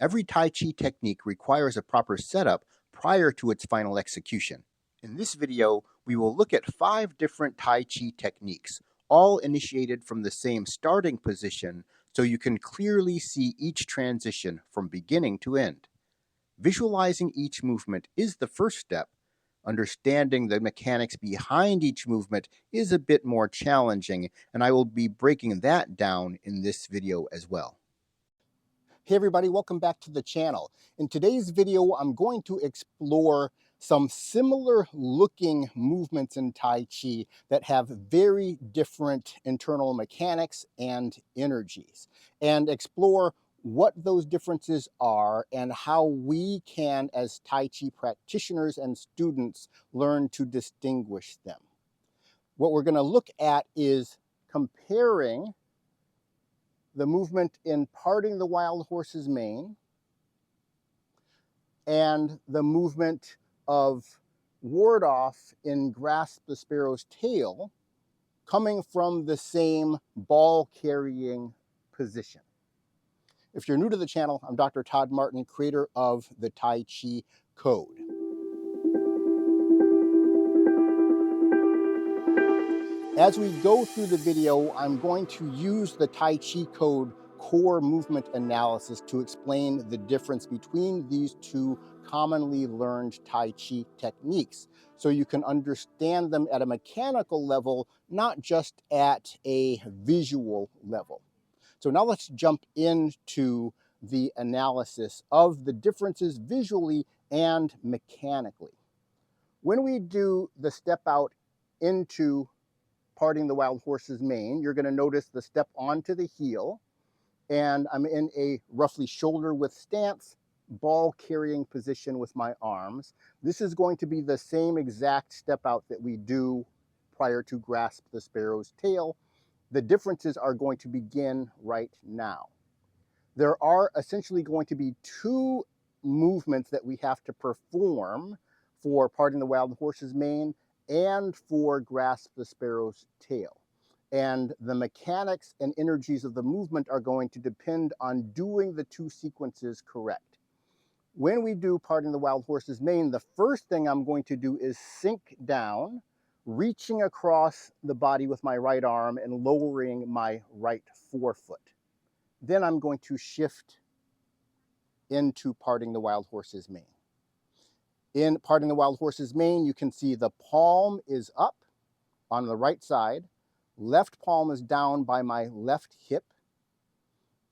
Every Tai Chi technique requires a proper setup prior to its final execution. In this video, we will look at 5 different Tai Chi techniques, all initiated from the same starting position so you can clearly see each transition from beginning to end. Visualizing each movement is the first step. Understanding the mechanics behind each movement is a bit more challenging, and I will be breaking that down in this video as well. Hey everybody, welcome back to the channel. In today's video, I'm going to explore some similar looking movements in Tai Chi that have very different internal mechanics and energies, and explore what those differences are and how we can, as Tai Chi practitioners and students, learn to distinguish them. What we're going to look at is comparing the movement in Parting the Wild Horse's Mane and the movement of Ward Off in Grasp the Sparrow's Tail, coming from the same ball carrying position. If you're new to the channel, I'm Dr. Todd Martin, creator of the Tai Chi Code. As we go through the video, I'm going to use the Tai Chi Code core movement analysis to explain the difference between these two commonly learned Tai Chi techniques, so you can understand them at a mechanical level, not just at a visual level. So now let's jump into the analysis of the differences visually and mechanically. When we do the step out into Parting the Wild Horse's Mane, you're going to notice the step onto the heel, and I'm in a roughly shoulder width stance, ball carrying position with my arms. This is going to be the same exact step out that we do prior to Grasp the Sparrow's Tail. The differences are going to begin right now. There are essentially going to be two movements that we have to perform for Parting the Wild Horse's Mane and for Grasp the Sparrow's Tail. And the mechanics and energies of the movement are going to depend on doing the two sequences correct. When we do Parting the Wild Horse's Mane, the first thing I'm going to do is sink down, reaching across the body with my right arm and lowering my right forefoot. Then I'm going to shift into Parting the Wild Horse's Mane. In Parting the Wild Horse's Mane, you can see the palm is up on the right side, left palm is down by my left hip,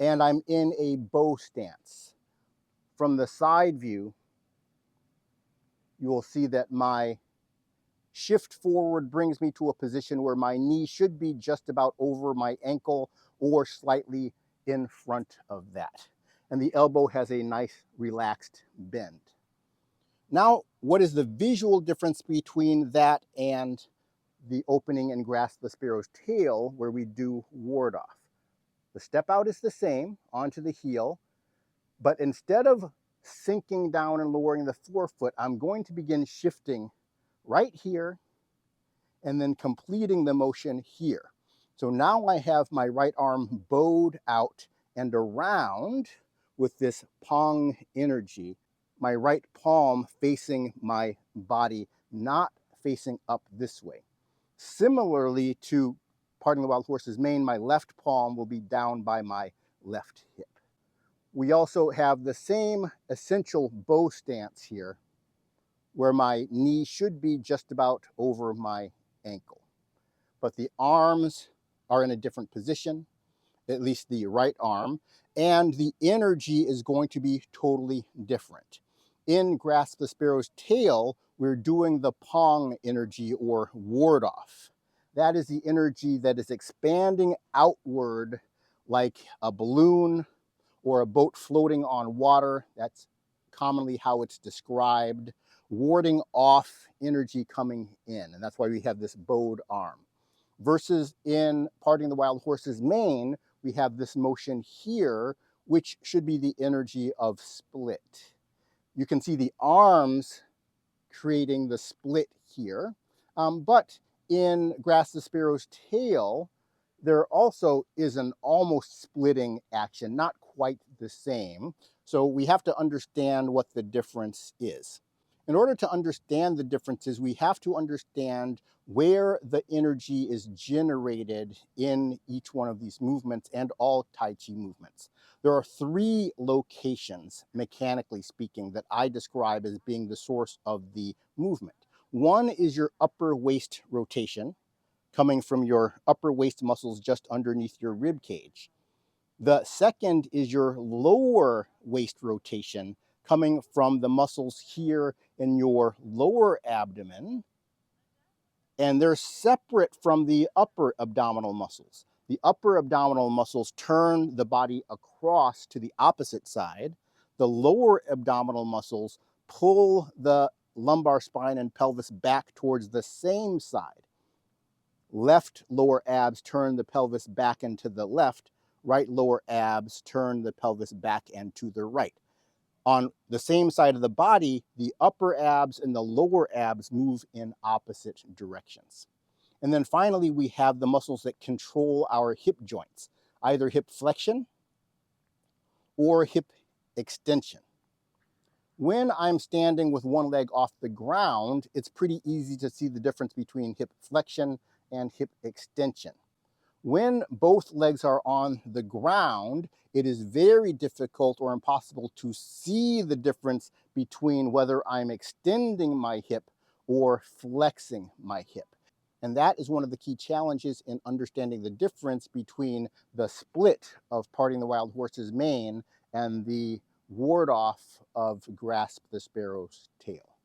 and I'm in a bow stance. From the side view, you will see that my shift forward brings me to a position where my knee should be just about over my ankle or slightly in front of that. And the elbow has a nice relaxed bend. Now, what is the visual difference between that and the opening and Grasp the Sparrow's Tail, where we do Ward Off? The step out is the same, onto the heel, but instead of sinking down and lowering the forefoot, I'm going to begin shifting right here and then completing the motion here. So now I have my right arm bowed out and around with this Pong energy, my right palm facing my body, not facing up this way. Similarly to Parting the Wild Horse's Mane, my left palm will be down by my left hip. We also have the same essential bow stance here, where my knee should be just about over my ankle. But the arms are in a different position, at least the right arm, and the energy is going to be totally different. In Grasp the Sparrow's Tail, we're doing the Pong energy, or Ward Off. That is the energy that is expanding outward like a balloon or a boat floating on water. That's commonly how it's described. Warding off energy coming in, and that's why we have this bowed arm. Versus in Parting the Wild Horse's Mane, we have this motion here, which should be the energy of split. You can see the arms creating the split here, but in Grasp the Sparrow's Tail, there also is an almost splitting action, not quite the same. So we have to understand what the difference is. In order to understand the differences, we have to understand where the energy is generated in each one of these movements and all Tai Chi movements. There are three locations, mechanically speaking, that I describe as being the source of the movement. One is your upper waist rotation, coming from your upper waist muscles just underneath your rib cage. The second is your lower waist rotation, coming from the muscles here in your lower abdomen, and they're separate from the upper abdominal muscles. The upper abdominal muscles turn the body across to the opposite side. The lower abdominal muscles pull the lumbar spine and pelvis back towards the same side. Left lower abs turn the pelvis back into the left. Right lower abs turn the pelvis back and to the right. On the same side of the body, the upper abs and the lower abs move in opposite directions. And then finally, we have the muscles that control our hip joints, either hip flexion or hip extension. When I'm standing with one leg off the ground, it's pretty easy to see the difference between hip flexion and hip extension. When both legs are on the ground, it is very difficult or impossible to see the difference between whether I'm extending my hip or flexing my hip. And that is one of the key challenges in understanding the difference between the split of Parting the Wild Horse's mane and the ward off of Grasp the Sparrow's tail.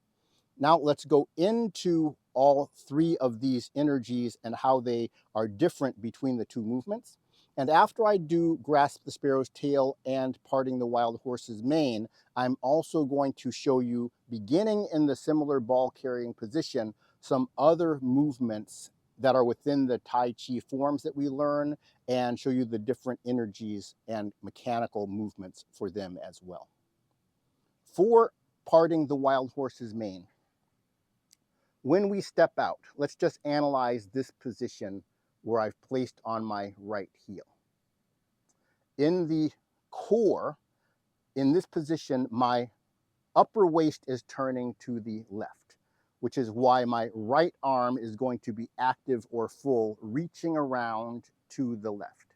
Now let's go into all three of these energies and how they are different between the two movements. And after I do Grasp the Sparrow's tail and Parting the Wild Horse's mane, I'm also going to show you, beginning in the similar ball carrying position, some other movements that are within the Tai Chi forms that we learn, and show you the different energies and mechanical movements for them as well. For Parting the Wild Horse's mane, when we step out, let's just analyze this position where I've placed on my right heel. In the core, in this position, my upper waist is turning to the left, which is why my right arm is going to be active or full, reaching around to the left.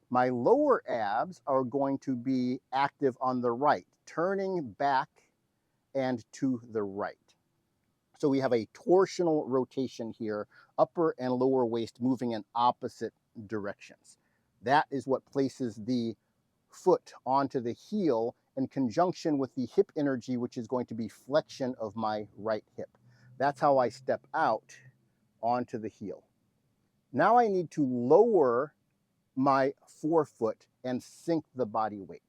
My lower abs are going to be active on the right, turning back and to the right. So we have a torsional rotation here, upper and lower waist moving in opposite directions. That is what places the foot onto the heel in conjunction with the hip energy, which is going to be flexion of my right hip. That's how I step out onto the heel. Now I need to lower my forefoot and sink the body weight.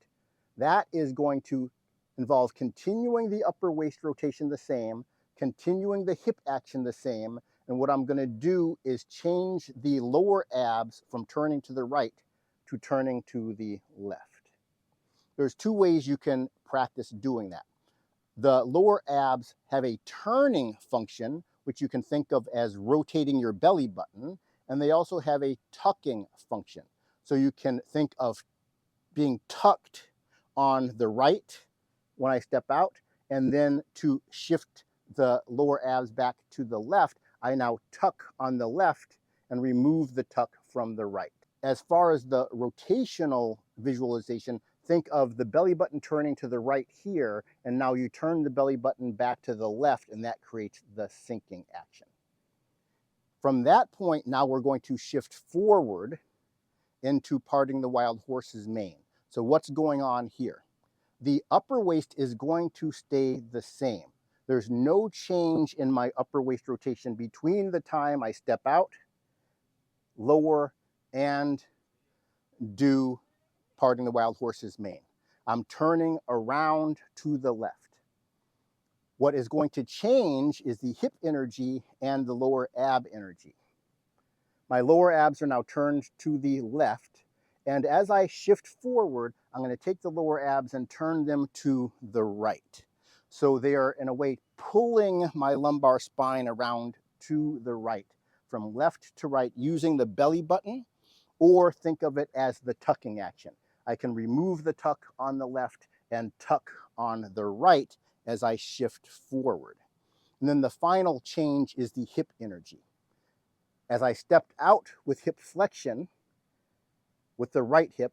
That is going to involve continuing the upper waist rotation the same, continuing the hip action the same, and what I'm going to do is change the lower abs from turning to the right to turning to the left. There's two ways you can practice doing that. The lower abs have a turning function, which you can think of as rotating your belly button, and they also have a tucking function. So you can think of being tucked on the right when I step out, and then to shift the lower abs back to the left, I now tuck on the left and remove the tuck from the right. As far as the rotational visualization, think of the belly button turning to the right here, and now you turn the belly button back to the left, and that creates the sinking action. From that point, now we're going to shift forward into Parting the Wild Horse's mane. So what's going on here? The upper waist is going to stay the same. There's no change in my upper waist rotation between the time I step out, lower, and do Parting the Wild Horse's mane. I'm turning around to the left. What is going to change is the hip energy and the lower ab energy. My lower abs are now turned to the left, and as I shift forward, I'm going to take the lower abs and turn them to the right. So they are, in a way, pulling my lumbar spine around to the right, from left to right, using the belly button, or think of it as the tucking action. I can remove the tuck on the left and tuck on the right as I shift forward. And then the final change is the hip energy. As I stepped out with hip flexion with the right hip,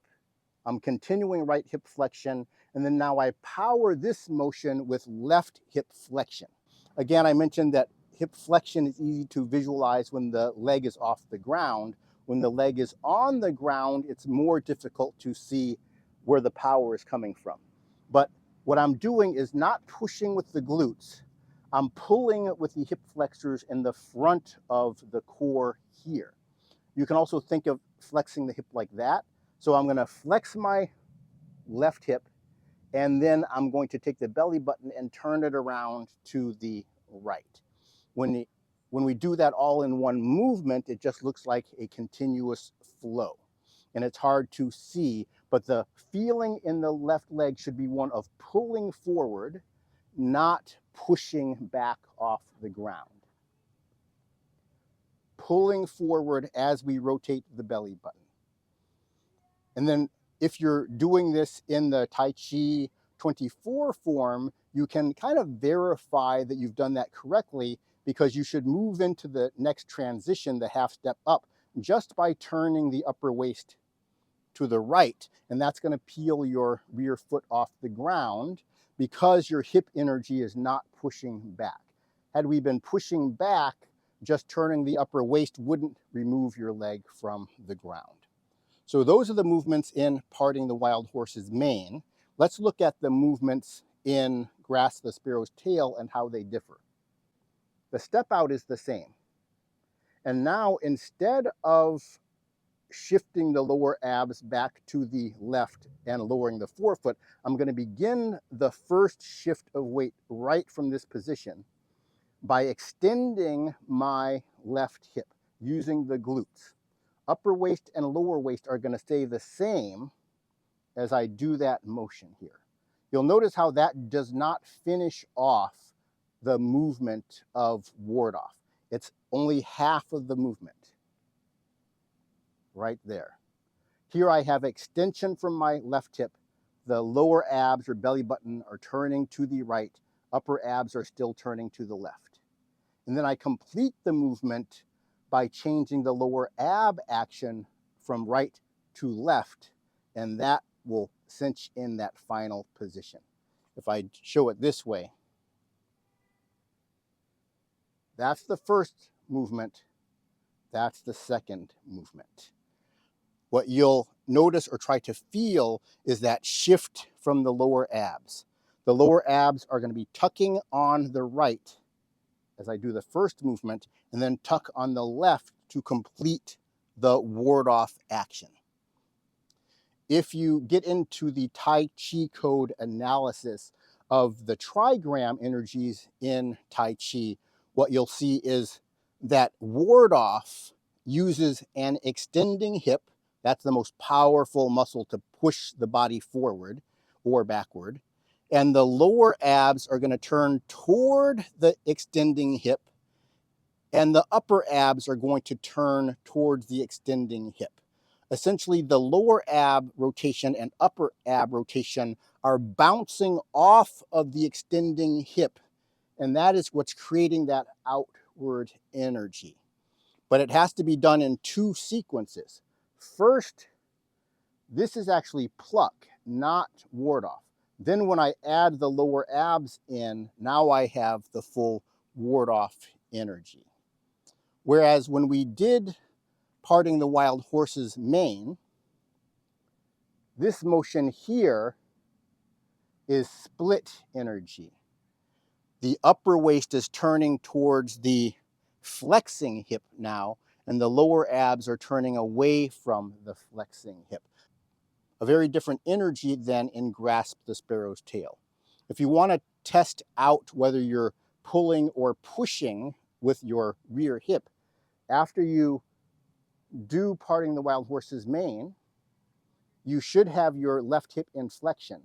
I'm continuing right hip flexion, and then now I power this motion with left hip flexion. Again, I mentioned that hip flexion is easy to visualize when the leg is off the ground. When the leg is on the ground, it's more difficult to see where the power is coming from. But what I'm doing is not pushing with the glutes. I'm pulling with the hip flexors in the front of the core here. You can also think of flexing the hip like that. So I'm going to flex my left hip, and then I'm going to take the belly button and turn it around to the right. When we do that all in one movement, it just looks like a continuous flow. And it's hard to see, but the feeling in the left leg should be one of pulling forward, not pushing back off the ground. Pulling forward as we rotate the belly button. And then if you're doing this in the Tai Chi 24 form, you can kind of verify that you've done that correctly, because you should move into the next transition, the half step up, just by turning the upper waist to the right. And that's going to peel your rear foot off the ground because your hip energy is not pushing back. Had we been pushing back, just turning the upper waist wouldn't remove your leg from the ground. So those are the movements in Parting the Wild Horse's Mane. Let's look at the movements in Grasp the Sparrow's Tail and how they differ. The step out is the same. And now instead of shifting the lower abs back to the left and lowering the forefoot, I'm going to begin the first shift of weight right from this position by extending my left hip using the glutes. Upper waist and lower waist are going to stay the same as I do that motion here. You'll notice how that does not finish off the movement of ward off. It's only half of the movement right there. Here I have extension from my left hip. The lower abs or belly button are turning to the right. Upper abs are still turning to the left. And then I complete the movement by changing the lower ab action from right to left, and that will cinch in that final position. If I show it this way, that's the first movement, that's the second movement. What you'll notice or try to feel is that shift from the lower abs. The lower abs are going to be tucking on the right as I do the first movement, and then tuck on the left to complete the ward-off action. If you get into the Tai Chi code analysis of the trigram energies in Tai Chi, what you'll see is that ward-off uses an extending hip. That's the most powerful muscle to push the body forward or backward. And the lower abs are going to turn toward the extending hip, and the upper abs are going to turn towards the extending hip. Essentially, the lower ab rotation and upper ab rotation are bouncing off of the extending hip, and that is what's creating that outward energy. But it has to be done in two sequences. First, this is actually pluck, not ward off. Then when I add the lower abs in, now I have the full ward off energy. Whereas when we did Parting the Wild Horse's Mane, this motion here is split energy. The upper waist is turning towards the flexing hip now, and the lower abs are turning away from the flexing hip. A very different energy than in Grasp the Sparrow's Tail. If you want to test out whether you're pulling or pushing with your rear hip, after you do Parting the Wild Horse's Mane, you should have your left hip in flexion.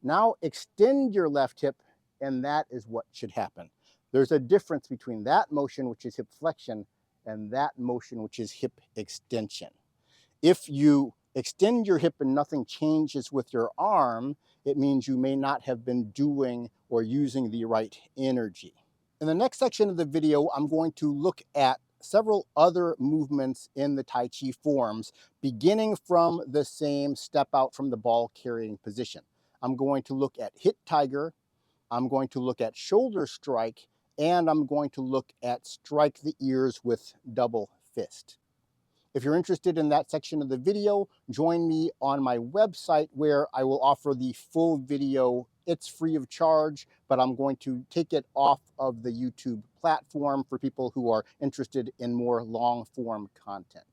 Now extend your left hip, and that is what should happen. There's a difference between that motion, which is hip flexion, and that motion, which is hip extension. If you extend your hip and nothing changes with your arm, it means you may not have been doing or using the right energy. In the next section of the video, I'm going to look at several other movements in the Tai Chi forms, beginning from the same step out from the ball carrying position. I'm going to look at hit tiger, I'm going to look at shoulder strike, and I'm going to look at strike the ears with double fist. If you're interested in that section of the video, join me on my website where I will offer the full video. It's free of charge, but I'm going to take it off of the YouTube platform for people who are interested in more long form content.